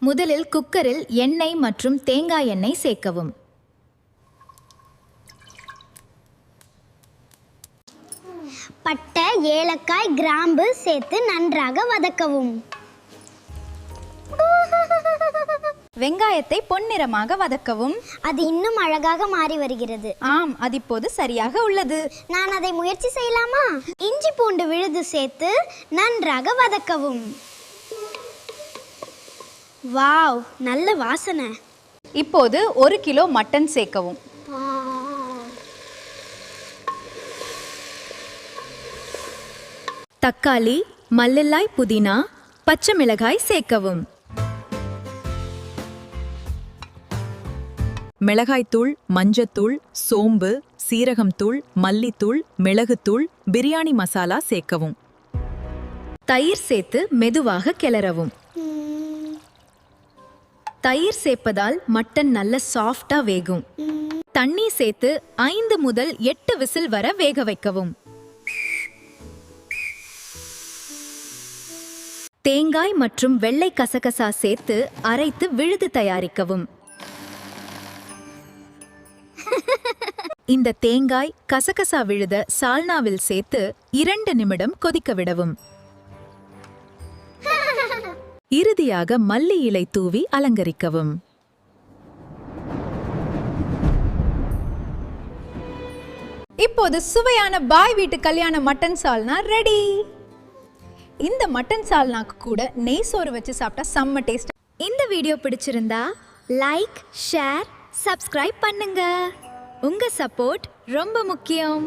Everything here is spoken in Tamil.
முதலில் குக்கரில் எண்ணெய் மற்றும் தேங்காய் எண்ணெய் சேர்க்கவும். பட்டை, ஏலக்காய், கிராம்பு சேர்த்து நன்றாக வதக்கவும். வெங்காயத்தை பொன்னிறமாக வதக்கவும். அது இன்னும் அழகாக மாறி வருகிறது. ஆம், அது இப்போது சரியாக உள்ளது. நான் அதை முயற்சி செய்யலாமா? இஞ்சி பூண்டு விழுது சேர்த்து நன்றாக வதக்கவும். வாவ், நல்ல வாசனை. இப்போது 1 கிலோ மட்டன் சேர்க்கவும். தக்காளி, மல்லில்லாய், புதினா, பச்சை மிளகாய் சேர்க்கவும். மிளகாய்த்தூள், மஞ்சத்தூள், சோம்பு, சீரகம்தூள், மல்லித்தூள், மிளகுத்தூள், பிரியாணி மசாலா சேர்க்கவும். தயிர் சேர்த்து மெதுவாக கிளறவும். தயிர் சேர்ப்பதால் மட்டன் நல்ல சாஃப்டா வேகும். தண்ணி சேர்த்து 5 முதல் 8 விசில் வர வேக வைக்கவும். தேங்காய் மற்றும் வெள்ளை கசகசா சேர்த்து அரைத்து விழுது தயாரிக்கவும். இந்த தேங்காய் கசகசா விழுத சால்னாவில் சேர்த்து 2 நிமிடம் கொதிக்க விடவும். இறுதியாக மல்லி இலை தூவி அலங்கரிக்கவும். இப்போது சுவையான பாய் வீட்டு கல்யாண மட்டன் சால்னா ரெடி. இந்த மட்டன் சால்னாக்கு கூட நெய் சோறு வச்சு சாப்பிட்டா செம்ம டேஸ்ட். இந்த வீடியோ பிடிச்சிருந்தா லைக், ஷேர், சப்ஸ்கிரைப் பண்ணுங்க. உங்க சப்போர்ட் ரொம்ப முக்கியம்.